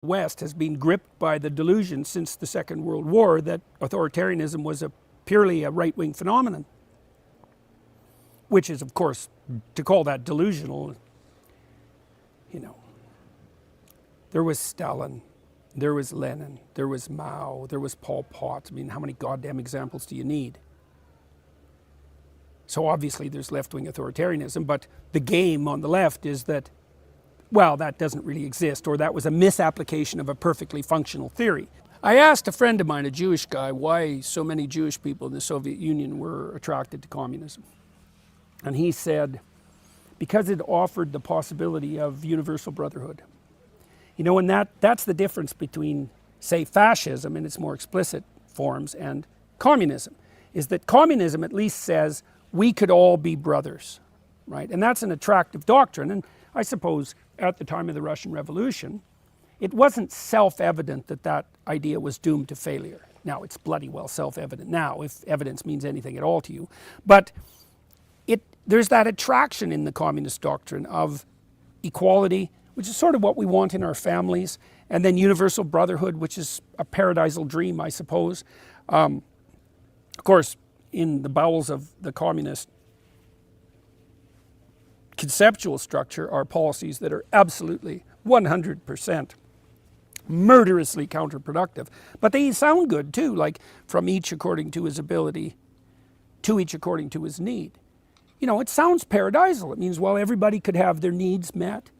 West has been gripped by the delusion since the Second World War that authoritarianism was purely a right-wing phenomenon, which is, of course, to call that delusional, there was Stalin, there was Lenin, there was Mao, there was Pol Pot. I mean, how many goddamn examples do you need? So obviously there's left-wing authoritarianism, but the game on the left is that, well, that doesn't really exist, or that was a misapplication of a perfectly functional theory. I asked a friend of mine, a Jewish guy, why so many Jewish people in the Soviet Union were attracted to communism. And he said, because it offered the possibility of universal brotherhood. And that's the difference between, say, fascism in its more explicit forms and communism, is that communism at least says we could all be brothers, right? And that's an attractive doctrine. And I suppose at the time of the Russian Revolution, it wasn't self-evident that that idea was doomed to failure. Now, it's bloody well self-evident now, if evidence means anything at all to you. But there's that attraction in the communist doctrine of equality, which is sort of what we want in our families, and then universal brotherhood, which is a paradisal dream, I suppose. Of course, in the bowels of the communist conceptual structure are policies that are absolutely 100% murderously counterproductive. But they sound good too, like from each according to his ability, to each according to his need. It sounds paradisal. It means, well, everybody could have their needs met.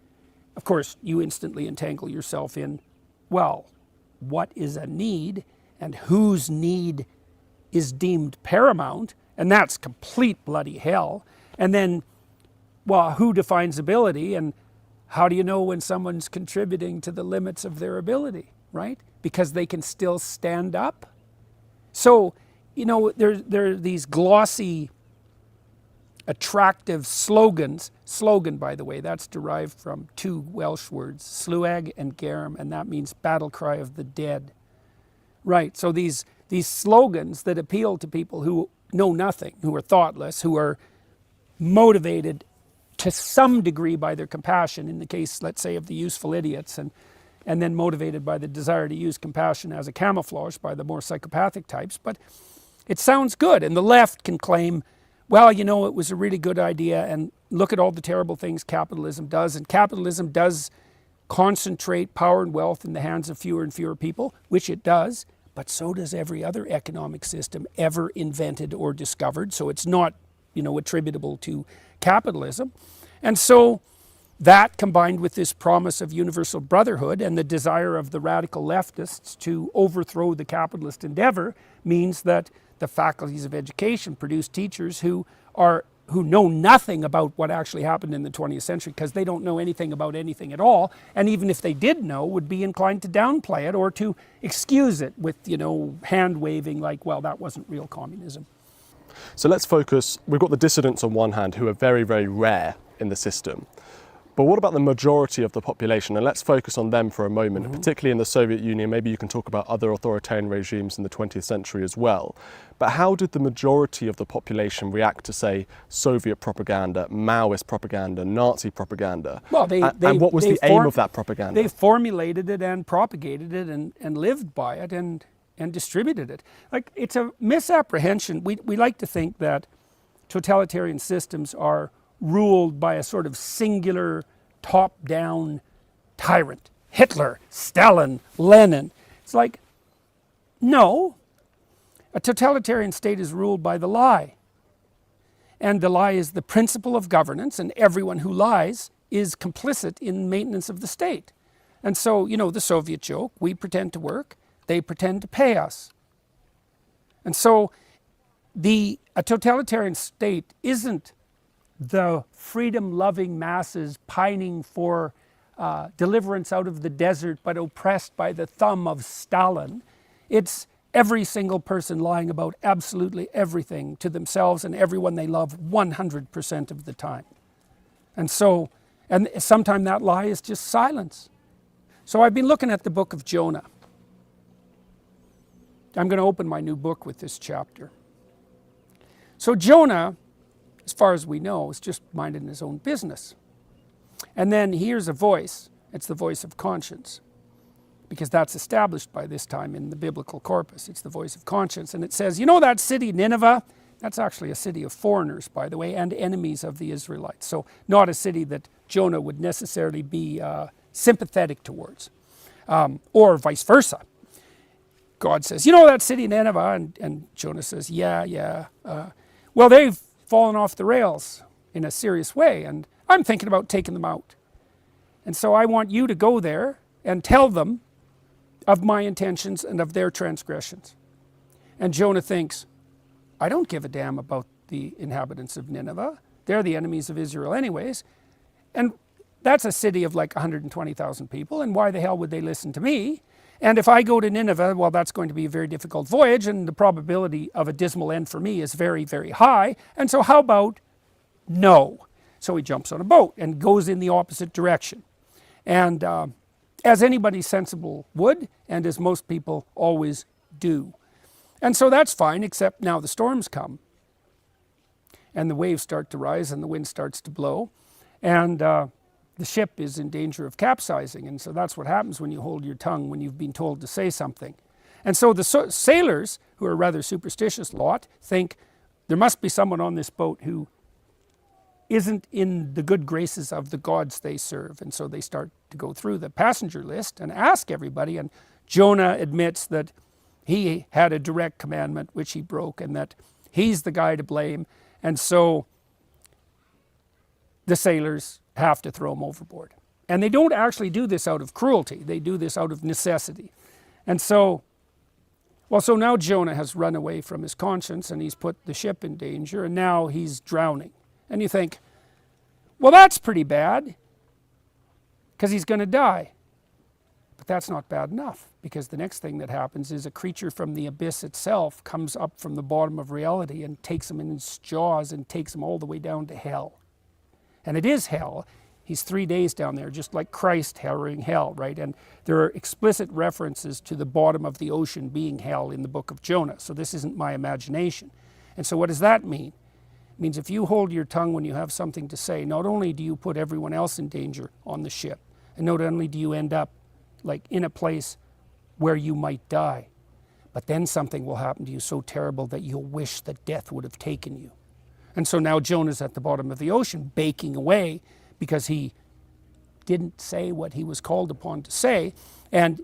Of course, you instantly entangle yourself in, well, what is a need and whose need is deemed paramount? And that's complete bloody hell. And then, well, who defines ability, and how do you know when someone's contributing to the limits of their ability, right? Because they can still stand up. So, there are these glossy, attractive slogans. Slogan, by the way, that's derived from two Welsh words, slweg and germ, and that means battle cry of the dead. Right, so these slogans that appeal to people who know nothing, who are thoughtless, who are motivated to some degree by their compassion, in the case, let's say, of the useful idiots, and then motivated by the desire to use compassion as a camouflage by the more psychopathic types. But it sounds good, and the left can claim, well, it was a really good idea, and look at all the terrible things capitalism does, and capitalism does concentrate power and wealth in the hands of fewer and fewer people, which it does, but so does every other economic system ever invented or discovered, so it's not, attributable to capitalism. And so that, combined with this promise of universal brotherhood and the desire of the radical leftists to overthrow the capitalist endeavor, means that the faculties of education produce teachers who know nothing about what actually happened in the 20th century, because they don't know anything about anything at all, and even if they did know, would be inclined to downplay it or to excuse it with, hand waving like, well, that wasn't real communism. So let's focus, we've got the dissidents on one hand who are very, very rare in the system. But what about the majority of the population? And let's focus on them for a moment, particularly in the Soviet Union. Maybe you can talk about other authoritarian regimes in the 20th century as well. But how did the majority of the population react to, say, Soviet propaganda, Maoist propaganda, Nazi propaganda? Well, and what was the aim of that propaganda? They formulated it and propagated it and lived by it and distributed it. Like, it's a misapprehension. We like to think that totalitarian systems are ruled by a sort of singular top-down tyrant. Hitler, Stalin, Lenin. It's like, no. A totalitarian state is ruled by the lie. And the lie is the principle of governance, and everyone who lies is complicit in maintenance of the state. And so, the Soviet joke, we pretend to work, they pretend to pay us. And so a totalitarian state isn't the freedom-loving masses pining for deliverance out of the desert but oppressed by the thumb of Stalin. It's every single person lying about absolutely everything to themselves and everyone they love 100% of the time. And sometimes that lie is just silence. So I've been looking at the book of Jonah. I'm going to open my new book with this chapter. So Jonah, as far as we know, is just minding his own business. And then he hears a voice. It's the voice of conscience. because that's established by this time in the biblical corpus. It's the voice of conscience. And it says, you know that city Nineveh? That's actually a city of foreigners, by the way, and enemies of the Israelites. So not a city that Jonah would necessarily be sympathetic towards, or vice versa. God says, you know that city Nineveh? And Jonah says, yeah. Well, they've fallen off the rails in a serious way, and I'm thinking about taking them out. And so I want you to go there and tell them of my intentions and of their transgressions. And Jonah thinks, I don't give a damn about the inhabitants of Nineveh. They're the enemies of Israel anyways. And that's a city of like 120,000 people, and why the hell would they listen to me? And if I go to Nineveh, well, that's going to be a very difficult voyage, and the probability of a dismal end for me is very, very high. And so how about no? So he jumps on a boat and goes in the opposite direction. And as anybody sensible would, and as most people always do. And so that's fine, except now the storms come. And the waves start to rise and the wind starts to blow. And the ship is in danger of capsizing. And so that's what happens when you hold your tongue when you've been told to say something. And so the sailors, who are a rather superstitious lot, think there must be someone on this boat who isn't in the good graces of the gods they serve. And so they start to go through the passenger list and ask everybody. And Jonah admits that he had a direct commandment which he broke, and that he's the guy to blame. And so the sailors have to throw him overboard. And they don't actually do this out of cruelty. They do this out of necessity. And so, well, so now Jonah has run away from his conscience, and he's put the ship in danger, and now he's drowning. And you think, well, that's pretty bad, because he's going to die. But that's not bad enough, because the next thing that happens is a creature from the abyss itself comes up from the bottom of reality and takes him in its jaws and takes him all the way down to hell. And it is hell. He's 3 days down there, just like Christ harrowing hell, right? And there are explicit references to the bottom of the ocean being hell in the book of Jonah. So this isn't my imagination. And so what does that mean? It means if you hold your tongue when you have something to say, not only do you put everyone else in danger on the ship, and not only do you end up like in a place where you might die, but then something will happen to you so terrible that you'll wish that death would have taken you. And so now Jonah's at the bottom of the ocean, baking away, because he didn't say what he was called upon to say. And